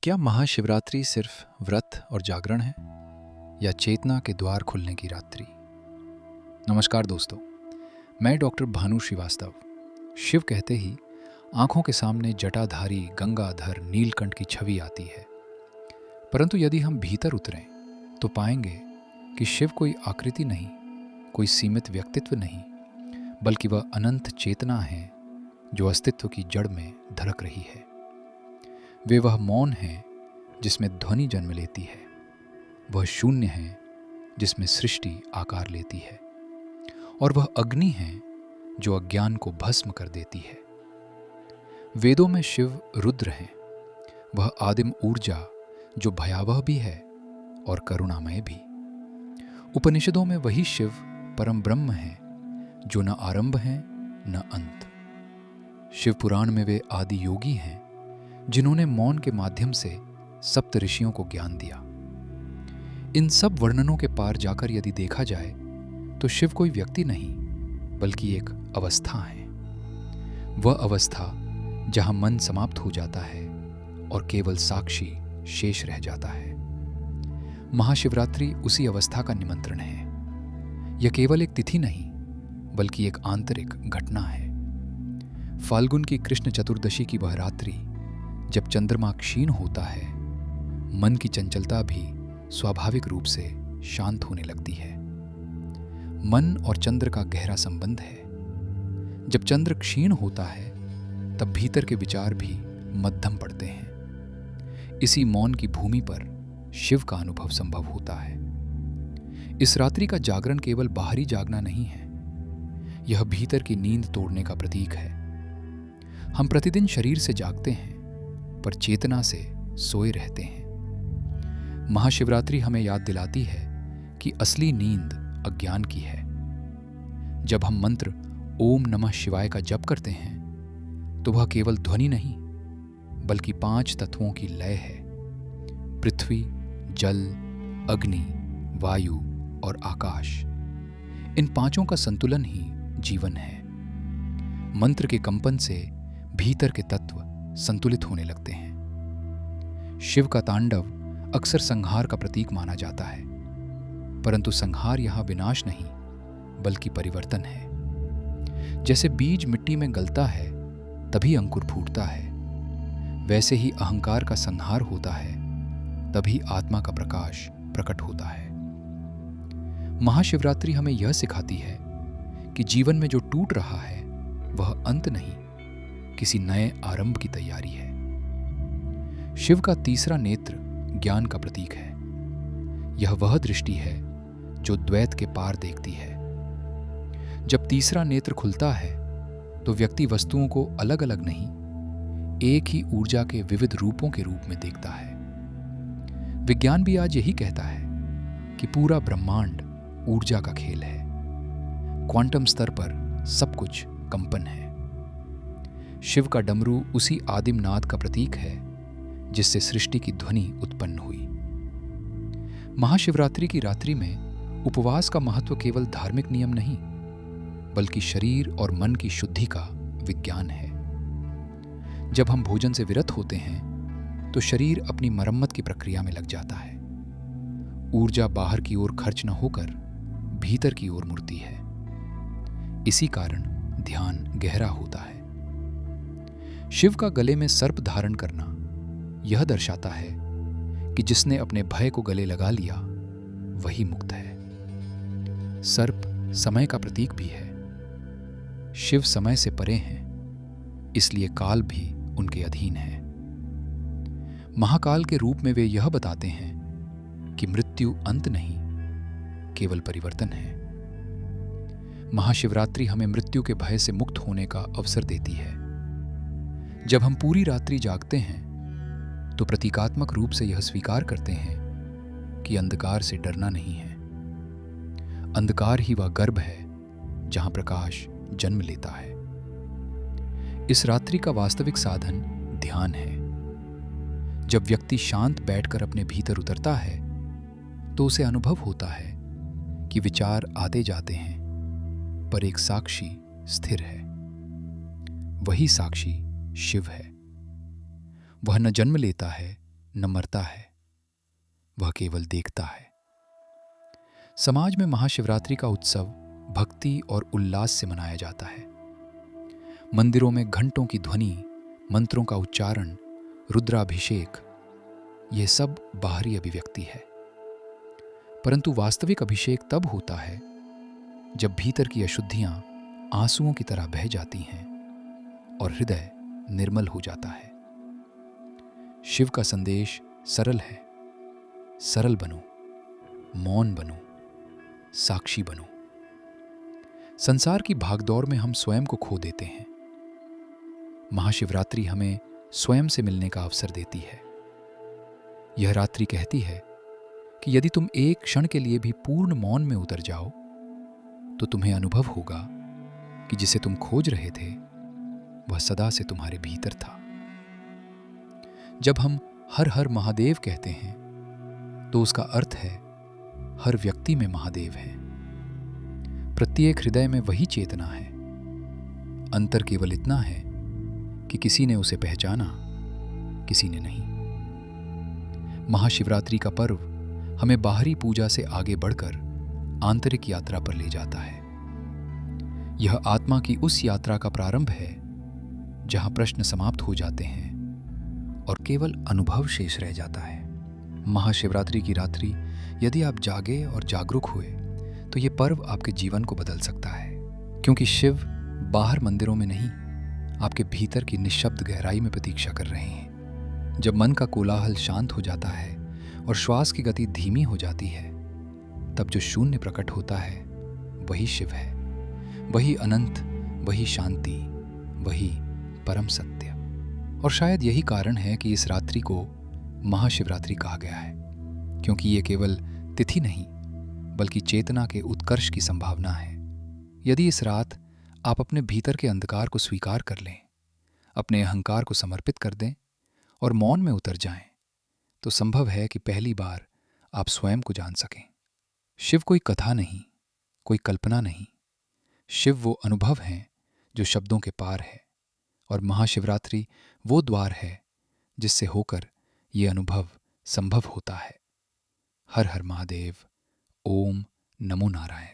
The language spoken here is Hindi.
क्या महाशिवरात्रि सिर्फ व्रत और जागरण है या चेतना के द्वार खुलने की रात्रि? नमस्कार दोस्तों, मैं डॉक्टर भानु श्रीवास्तव। शिव कहते ही आंखों के सामने जटाधारी गंगाधर नीलकंठ की छवि आती है, परंतु यदि हम भीतर उतरें तो पाएंगे कि शिव कोई आकृति नहीं, कोई सीमित व्यक्तित्व नहीं, बल्कि वह अनंत चेतना है जो अस्तित्व की जड़ में धड़क रही है। वे वह मौन है जिसमें ध्वनि जन्म लेती है, वह शून्य है जिसमें सृष्टि आकार लेती है, और वह अग्नि है जो अज्ञान को भस्म कर देती है। वेदों में शिव रुद्र हैं, वह आदिम ऊर्जा जो भयावह भी है और करुणामय भी। उपनिषदों में वही शिव परम ब्रह्म है जो न आरंभ है न अंत। शिव पुराण में वे आदि योगी हैं जिन्होंने मौन के माध्यम से सप्त ऋषियों को ज्ञान दिया। इन सब वर्णनों के पार जाकर यदि देखा जाए तो शिव कोई व्यक्ति नहीं बल्कि एक अवस्था है। वह अवस्था जहां मन समाप्त हो जाता है और केवल साक्षी शेष रह जाता है। महाशिवरात्रि उसी अवस्था का निमंत्रण है। यह केवल एक तिथि नहीं बल्कि एक आंतरिक घटना है। फाल्गुन की कृष्ण चतुर्दशी की वह रात्रि जब चंद्रमा क्षीण होता है, मन की चंचलता भी स्वाभाविक रूप से शांत होने लगती है। मन और चंद्र का गहरा संबंध है। जब चंद्र क्षीण होता है तब भीतर के विचार भी मध्यम पड़ते हैं। इसी मौन की भूमि पर शिव का अनुभव संभव होता है। इस रात्रि का जागरण केवल बाहरी जागना नहीं है, यह भीतर की नींद तोड़ने का प्रतीक है। हम प्रतिदिन शरीर से जागते हैं पर चेतना से सोए रहते हैं। महाशिवरात्रि हमें याद दिलाती है कि असली नींद अज्ञान की है। जब हम मंत्र ओम नमः शिवाय का जप करते हैं तो वह केवल ध्वनि नहीं बल्कि 5 तत्वों की लय है। पृथ्वी, जल, अग्नि, वायु और आकाश, इन 5 का संतुलन ही जीवन है। मंत्र के कंपन से भीतर के तत्व संतुलित होने लगते हैं। शिव का तांडव अक्सर संहार का प्रतीक माना जाता है, परंतु संहार यहां विनाश नहीं बल्कि परिवर्तन है। जैसे बीज मिट्टी में गलता है तभी अंकुर फूटता है, वैसे ही अहंकार का संहार होता है तभी आत्मा का प्रकाश प्रकट होता है। महाशिवरात्रि हमें यह सिखाती है कि जीवन में जो टूट रहा है वह अंत नहीं, किसी नए आरंभ की तैयारी है। शिव का तीसरा नेत्र ज्ञान का प्रतीक है। यह वह दृष्टि है जो द्वैत के पार देखती है। जब तीसरा नेत्र खुलता है तो व्यक्ति वस्तुओं को अलग अलग नहीं, एक ही ऊर्जा के विविध रूपों के रूप में देखता है। विज्ञान भी आज यही कहता है कि पूरा ब्रह्मांड ऊर्जा का खेल है। क्वांटम स्तर पर सब कुछ कंपन है। शिव का डमरू उसी आदिम नाद का प्रतीक है जिससे सृष्टि की ध्वनि उत्पन्न हुई। महाशिवरात्रि की रात्रि में उपवास का महत्व केवल धार्मिक नियम नहीं बल्कि शरीर और मन की शुद्धि का विज्ञान है। जब हम भोजन से विरत होते हैं तो शरीर अपनी मरम्मत की प्रक्रिया में लग जाता है। ऊर्जा बाहर की ओर खर्च न होकर भीतर की ओर मुड़ती है। इसी कारण ध्यान गहरा होता है। शिव का गले में सर्प धारण करना यह दर्शाता है कि जिसने अपने भय को गले लगा लिया वही मुक्त है। सर्प समय का प्रतीक भी है। शिव समय से परे हैं, इसलिए काल भी उनके अधीन है। महाकाल के रूप में वे यह बताते हैं कि मृत्यु अंत नहीं, केवल परिवर्तन है। महाशिवरात्रि हमें मृत्यु के भय से मुक्त होने का अवसर देती है। जब हम पूरी रात्रि जागते हैं तो प्रतीकात्मक रूप से यह स्वीकार करते हैं कि अंधकार से डरना नहीं है। अंधकार ही वह गर्भ है जहां प्रकाश जन्म लेता है। इस रात्रि का वास्तविक साधन ध्यान है। जब व्यक्ति शांत बैठकर अपने भीतर उतरता है तो उसे अनुभव होता है कि विचार आते जाते हैं पर एक साक्षी स्थिर है। वही साक्षी शिव है। वह न जन्म लेता है न मरता है, वह केवल देखता है। समाज में महाशिवरात्रि का उत्सव भक्ति और उल्लास से मनाया जाता है। मंदिरों में घंटों की ध्वनि, मंत्रों का उच्चारण, रुद्राभिषेक, यह सब बाहरी अभिव्यक्ति है। परंतु वास्तविक अभिषेक तब होता है जब भीतर की अशुद्धियां आंसुओं की तरह बह जाती हैं और हृदय निर्मल हो जाता है। शिव का संदेश सरल है। सरल बनो, मौन बनो, साक्षी बनो। संसार की भागदौड़ में हम स्वयं को खो देते हैं। महाशिवरात्रि हमें स्वयं से मिलने का अवसर देती है। यह रात्रि कहती है कि यदि तुम एक क्षण के लिए भी पूर्ण मौन में उतर जाओ तो तुम्हें अनुभव होगा कि जिसे तुम खोज रहे थे वह सदा से तुम्हारे भीतर था। जब हम हर हर महादेव कहते हैं तो उसका अर्थ है हर व्यक्ति में महादेव है। प्रत्येक हृदय में वही चेतना है। अंतर केवल इतना है कि किसी ने उसे पहचाना, किसी ने नहीं। महाशिवरात्रि का पर्व हमें बाहरी पूजा से आगे बढ़कर आंतरिक यात्रा पर ले जाता है। यह आत्मा की उस यात्रा का प्रारंभ है जहां प्रश्न समाप्त हो जाते हैं और केवल अनुभव शेष रह जाता है। महाशिवरात्रि की रात्रि यदि आप जागे और जागरूक हुए तो ये पर्व आपके जीवन को बदल सकता है, क्योंकि शिव बाहर मंदिरों में नहीं, आपके भीतर की निःशब्द गहराई में प्रतीक्षा कर रहे हैं। जब मन का कोलाहल शांत हो जाता है और श्वास की गति धीमी हो जाती है, तब जो शून्य प्रकट होता है वही शिव है, वही अनंत, वही शांति, वही परम सत्य। और शायद यही कारण है कि इस रात्रि को महाशिवरात्रि कहा गया है, क्योंकि ये केवल तिथि नहीं बल्कि चेतना के उत्कर्ष की संभावना है। यदि इस रात आप अपने भीतर के अंधकार को स्वीकार कर लें, अपने अहंकार को समर्पित कर दें और मौन में उतर जाएं, तो संभव है कि पहली बार आप स्वयं को जान सकें। शिव कोई कथा नहीं, कोई कल्पना नहीं। शिव वो अनुभव हैं जो शब्दों के पार है, और महाशिवरात्रि वो द्वार है जिससे होकर ये अनुभव संभव होता है। हर हर महादेव। ओम नमो नारायण।